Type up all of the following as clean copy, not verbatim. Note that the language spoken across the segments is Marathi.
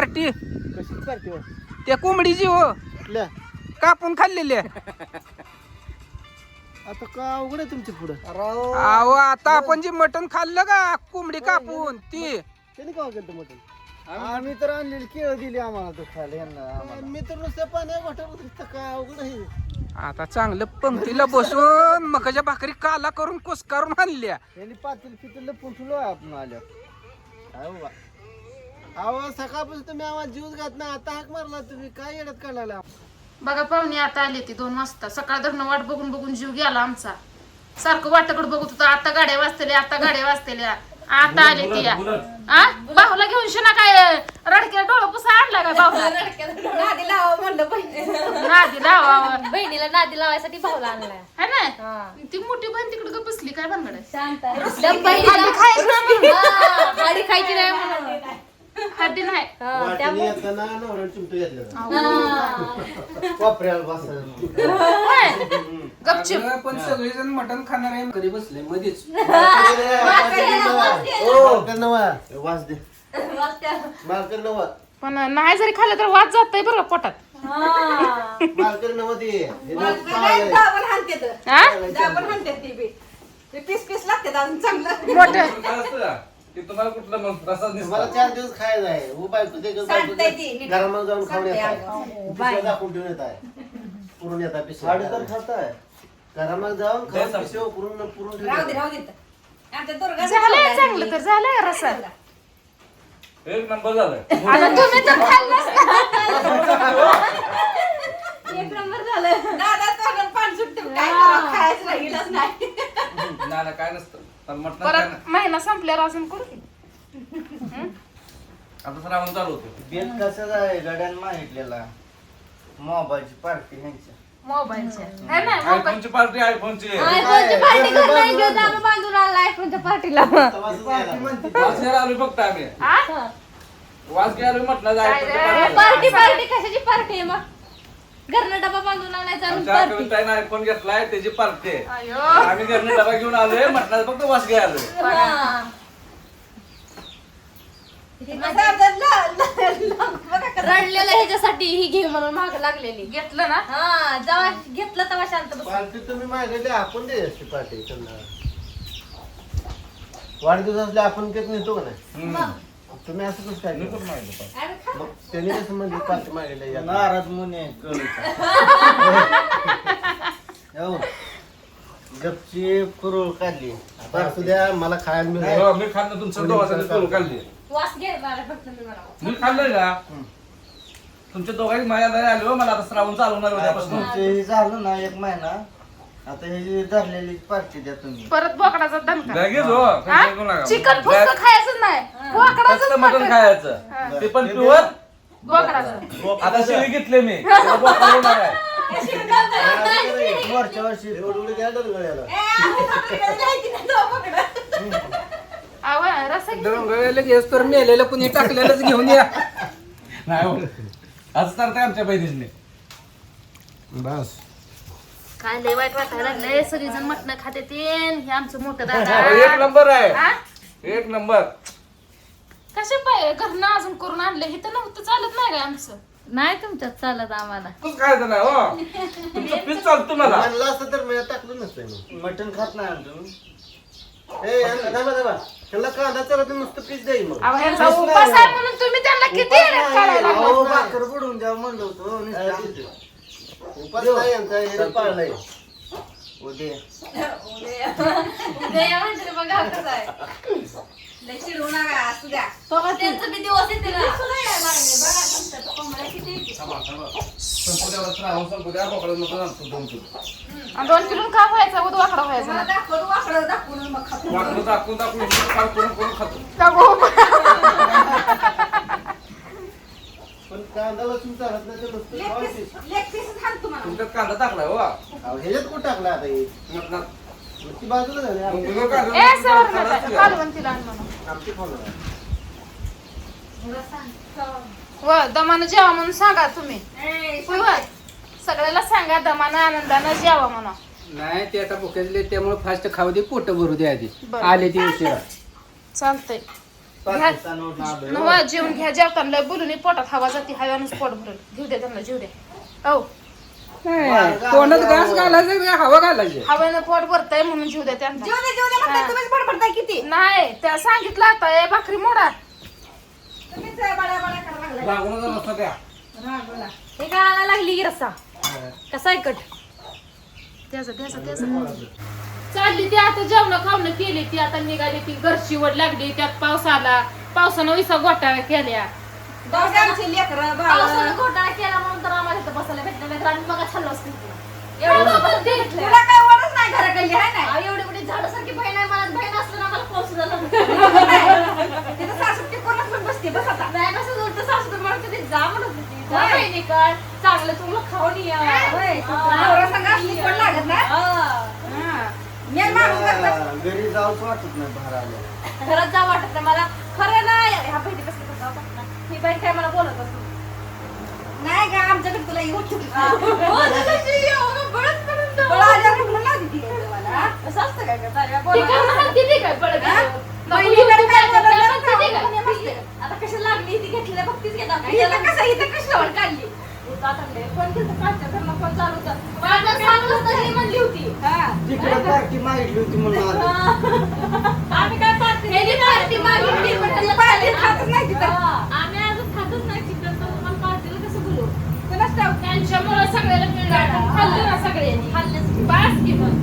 पार्टी कशी पार्टी त्या कोंबडीची हो कुठल्या कापून खाल्लेली आता का अवघड आहे तुमच्या पुढं अहो आता आपण जी मटण खाल्लं का कोंबडी कापून ती त्याने का केलं मटण आम्ही तर आणलेली केळ दिली आम्हाला तो खायला यांना मी तर नुसतं पाण्या वाटत काय अवघड आहे आता चांगलं पंक्तीला बसून मकाच्या भाकरी काला करून कुस्कारून आणल्या यांनी पातील पितील पुंठलो आपण आल्या काय बाबा अहो सकाळपासून तुम्ही आम्हाला जीवच घात ना आता हाक मारला तुम्ही काय येण्यात काढायला बघा पाहुणे आता आले ती 2 वाजता सकाळ धरणं वाट बघून बघून जीव गेला आमचा सारखं वाटाकडे बघत होतं आता गाड्या वाजतेल्या आता आले ती या बाहुला घेऊन शिना काय रडक्या डोळं पुसा आणला काय बाहुला नादी लावा म्हणलं नादी लावा बहिणीला नादी लावायसाठी भावला आणलाय है ना ती मोठी बहीण तिकडे गप बसली काय भानगड आहे? शांत गाडी खायची नाही म्हणून हड्डी नाही गपचिप पण सगळेजण मटण खाणार आहे घरी बसले मध्येच पण नाही जरी खाल्लं तर वाद जातय बरं पोटात पीस पीस लागते चांगलं मोठं तुम्हाला कुठला मला 4 दिवस खायला आहे घरामध्ये जाऊन खाऊन येत दाखवून ठेवून येत आहे पुरून येत आहे साडे तर खात आहे घरामध्ये जाऊन खाऊन पुरून झालंय चांगलं तर झालंय रसा एक नंबर झालाय आता तुम्ही तर खाल्लाच एक नंबर झालं दादा तोंडात पाणी सुटतं काय करावं खायचं राहिलंच नाही ना काय नसतं पण मटण परत महिना संपल्यावर अजून करू की आता श्रावण चालू होतो बेत कसा आहे गड्यान माहितलेला मोबाईलची पार्टी ह्यांच्या मोबाईलच्या है ना मोबाईल आयफोनची पार्टी आयफोनची आयफोनची पार्टी करून नाही घेऊन आम्ही बांधून आला आयफोनच्या पार्टीला वास घ्यायला आलोय फक्त आम्ही वास घ्यायला आलोय म्हटलं पार्टी कशाची पार्टी आहे मग घरनं डबा बांधून आणायचा आणि पार्टी आयफोन घेतलाय त्याची पार्टी आहे अयो आम्ही घरनं डबा घेऊन आलोय म्हटलं फक्त वास घ्यायला आलोय रडलेलं ह्याच्यासाठी ही घे म्हणून माग लागलेली घेतलं ना हा जेव्हा घेतलं तेव्हा शांत बस पार्टी तुम्ही मागितली आपण द्यायची पार्टी त्यांना वाढदिवस असले आपण केक नेतो का नाही तुम्ही असं कसं काय केलं? मग त्यांनी कसं म्हणजे पार्टी मागितली नाराज मुने गपची कुरुळ काढली असू द्या मला खायला मिळालं हो, मी खाल्लं तुमचं दोघांसाठी करू काढली वास घेणार आहे फक्त मी मला मी खाल्लंय का तुमच्या दोघांनी माझ्या आले हो मला आता श्रावण चालू होणार उद्यापासून हे झालं ना 1 महिना आता हे जी धरलेली पार्टी द्या तुम्ही परत बोकडाचा दणका लगेच हो खाऊ नका. चिकन फक्त खायचं नाही बोकडाचं फक्त मटण खायचं ते पण प्युअर बोकडाचं आता शिळी घेतले मी त्याला बोकड होणार आहे. वरच्या वर्षी एवढं घ्या गळ्याला आव रसा घे. डोंगराला घेस तर मेलेलं कुणी टाकलेलंच घेऊन या नाही हो असं करताय आमच्या बहिणीने बस काय लय वाईट वाटायला लागलंय सगळीजण मटण खाते ते हे आमचं मोठं एक दादा नंबर आहे हा? एक नंबर कसे पाय घरनं अजून करून आणलं हे तर नव्हतं चालत नाही काय आमचं नाही तुमच्यात चालत आम्हाला तूच खायचं नाही हो तुमचं पीस चालतो मला म्हणलं असतं तर मी टाकलं नसतं मटण खात नाही आमचं ए दाबा त्याला कांदा चला तर नुसतं पीस देईल मग अहो, ह्यांचा उपास आहे म्हणून तुम्ही त्यांना किती येड्यात काढायला अहो, लागलात? भाकर बुडवून द्या म्हणलं होतं उपास नाही यांचा हे पाळलंय उद्या म्हणते बघा कसं आहे लय चिडवू नका असू द्या त्यांचं बी दिवस येते ना बघा तुमच्या कोंबड्या किती येते. श्रावण संपू द्या बोकडाचं मटण आणतो 2 किलो आणि 2 किलो का व्हायचा उद वाकडा व्हायचा मला दाखवून वाकडं दाखवून मग खातो वाकडं दाखवून खाल करून खातो का गो? पण कांदा लसूण चालत नाही तर नुसतं खाऊ पीस. लेग पीस सांगतो मला तुमच्यात कांदा टाकलाय हो अहो, ह्याच्यात कुठं टाकला आता हे मटणात मग ती बाजूला झाली मग आमची तुझं कांदा- ए सवर कांदा नका कालवण तिला आण म्हणून आमची फोन व दमानं जेवा म्हणून सांगा तुम्ही होय, होय. सगळ्याला सांगा दमानं आनंदानं जेवा म्हणून नाही ते आता भुकेजले त्यामुळे फास्ट खाऊ दे पोट भरू दे आधी बरं. आले ते उशिरा चालतंय पाकिस्तानवरून आलोय. नवा जेवण घ्या, जेवताना लय बोलून पोटात हवा जाते, हव्यानंच पोट भरल. घेऊ द्या त्यांना, जेव द्या. हो तोंडात घास घालायचं का हवा घालायची? हव्यानं पोट भरतंय म्हणून जीव द्या त्यांना. म्हणताय, तुम्हीच बडबडताय किती नाही त्या सांगितलं आता, ए भाकरी मोडा. तुम्हीच बडा बडा करायला लागलाय. लागूनच रस्ता द्या. हे काय आणायला लागली की रस्सा कसा आहे कट त्याचं चालली ती आता, जेवण खावणं केली ती आता, निघाली ती घरची वड लागली, त्यात पाऊस आला, पावसानं विसा गोटाळ्या केल्या. पावसानं घोटाळा केला म्हणून तर आम्हाला इथं बसायला भेटलं नाही तर आम्ही मग खाल्लो असतो. तुला काय वरच नाही घराकडली आहे ना एवढी मोठी झाडासारखी बहीण आहे मला बहीण असलं ना मला पाऊस झाला तिथं सासू टिकूनच पण बसते बस आता नाही बस उलट सासू तर म्हणत होती जा म्हणत होती जा बहिणीकड चांगलं तुम्हाला खाऊन या नवरा सांगा असली पण लागत ना मेन माणूस करतात. घरी जाऊच वाटत नाही बाहेर आलं. घरात जा वाटत नाही मला खरं नाही ह्या बहिणी कसं करतात ही बहीण काय मला बोलत असतो नाही का आमच्याकडे तुला येऊ आता कशी लागली ती घेतलेल्या भक्तीच घेतात कसं इथं कशावर काढली फोन केलं फोन चालू होता म्हणली होती तिकडे पार्टी मागितली होती म्हणून आलो. आम्ही काय पार्टी मागितली पण त्याला पार्टी खातच नाही तिथं आम्ही अजून खातच नाही चिकन तर तुम्हाला पार्टीला कसं बोलू कोणाच ठाऊक त्यांच्यामुळे सगळ्याला मिळणार, खाल्लं ना सगळ्यांनी. खाल्लंच बास की मग.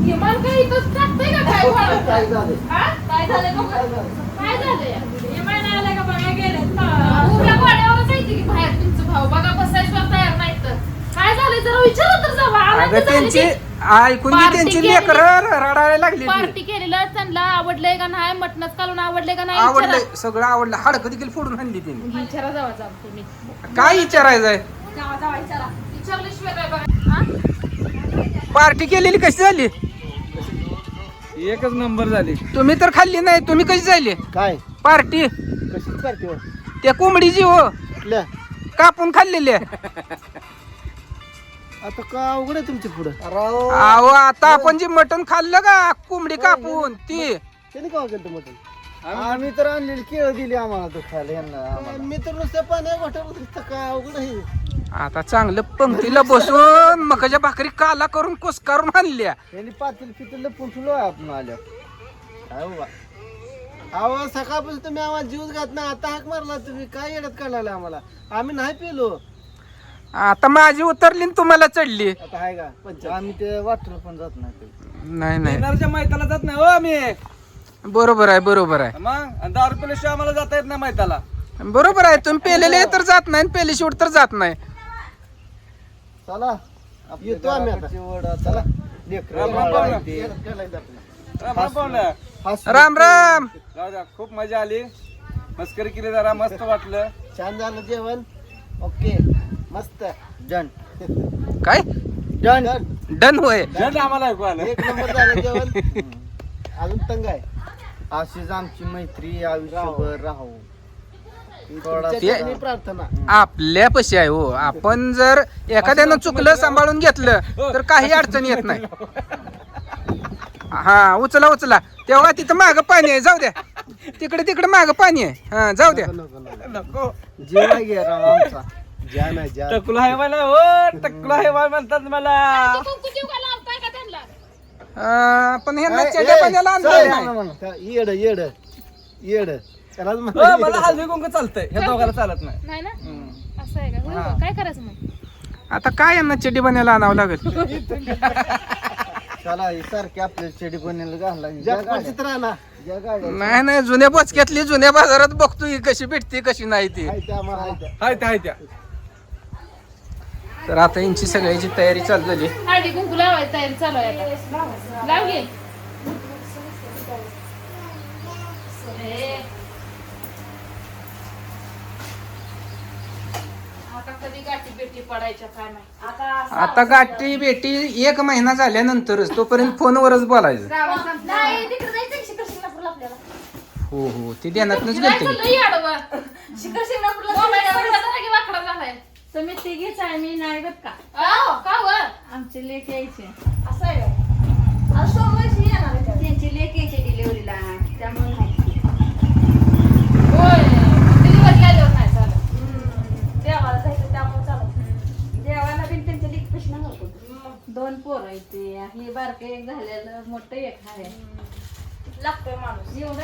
हिमान काही इथं टाकतंय का काय वळण? काय झालं? हा? काय झालं बघ काय झालंय? हे महिना आला का बघा गेलेत उभ्या घोड्यावरच आहे की बाहेर तुमचं भाऊ, बघा बसायचं तयार नाही तर. काय झालंय जरा विचारा तर जावा. अगं त्यांची ऐकून घे, त्यांची लेकर रडायला लागली ती. पार्टी केलेलं त्यांना आवडलंय का नाही, मटणच कालून आवडलंय का नाही आवडलंय, सगळं आवडलं. हाडकं देखील फोडून आणली तिने. विचारा जावा जावा तुम्ही. काय विचारायचंय? जावा जावा विचारा विचारल्याशिवाय काय बघा. हा? पार्टी केलेली कशी झाली? एकच नंबर झाली. तुम्ही तर खाल्ली नाही, तुम्ही कशी झाली काय पार्टी? कशीच पार्टी हो? त्या कोंबडीची हो, कुठल्या? कापून खाल्लेली आहे. आता का अवघड आहे तुमच्या पुढं? अहो आता आपण जी मटण खाल्लं का, कोंबडी कापून ती. त्याने का केलं मटण? आम्ही तर आणलेली केळं दिली आम्हाला तर खायला यांना. मी तर नुसत्या पाण्या वाटत काय अवघड आहे. आता चांगलं पंक्तीला बसून मकाच्या भाकरी काला करून कुस्कारून आणल्या. यांनी पातील पितील पुंठलो आपण आल्या. काय बाबा अहो सकाळपासून तुम्ही आम्हाला जीवच घात नाही, आता हाक मारला तुम्ही. काय येड्यात काढायला आम्हाला? आम्ही नाही पिलो. आता माझी उतरली न तुम्हाला चढली. आता आहे का पंच? आम्ही ते वाटर पण जात नाही. नाही नाही, येणारच्या मैताला जात नाही हो आम्ही. बरोबर आहे, बरोबर आहे, मग आणि 10 रुपयाशिवाय आम्हाला जाता येत नाही मैताला. बरोबर आहे. तुम्ही पेलेले तर जात नाही, पेले शेवट तर जात नाही. चला येतो आम्ही आता. चला राम राम. जाऊ द्या, खूप मजा आली, मस्करी केली, जरा मस्त वाटलं. छान झालं जेवण. ओके मस्त डन. काय डन डन होय? जण आम्हाला ऐकू आलं. एक नंबर झालं जेवण. अजून तंग आहे. अशीच आमची मैत्री आयुष्यभर राहू. थोडा प्रार्थना आपल्यापाशी आहे हो. आपण जर एखाद्यानं चुकलं सांभाळून घेतलं तर काही अडचण येत नाही. हा उचला उचला. तेव्हा तिथं माग पाणी आहे, जाऊ द्या. तिकडे माग पाणी आहे, हा जाऊ द्या. नको जेवा घे राव आमचा. ज्या नाही ज्या टकला आहे मला हो, टकला आहे म्हणतात मला. कुंकू देऊ का, लावताय का त्यांना? पण ह्यांना चेड्या पाण्याला आणलं नाही. येड येड येड त्याला हो, मला हलवी कुंकू चालतंय, ह्या दोघाला चालत नाही. नाही ना, असं आहे का? होय, होय. काय करायचं मग? आता काय यांना चेडी पाण्याला आणावं लागेल. चला सारखे आपल्या चेडी पनीर घालला. नाही नाही, जुन्या बोचक्यातली जुन्या बाजारात बघतो ही कशी भेटते कशी नाही ती. हाय त्या तर आता यांची सगळ्याची तयारी चालू झाली. हळदी कुंकू लावायची तयारी चालू आहे आता. लाव घे. आता कधी गाठी बेटी पडायच्या काय नाही. आता गाठी बेटी 1 महिना झाल्यानंतरच, तोपर्यंत फोनवरच बोलायचं. नाही तिकडे जायचं शिखर शिंगणापूरला आपल्याला हो हो, ती ध्यानातनच गेलते. शिखर शिंगणापूरला वाकडा झालाय. तुम्ही तिघीच आहे मी नाही बघ का का वर आमचे लेक यायचे असं आहे का? आज सोमवारची येणार आहे त्यांची लेक यायची डिलिव्हरीला त्यामुळे नाही 2 पोरं आहेत ते. हे बारकं एक झालेलं मोठं एक आहे. लागतोय माणूस एवढं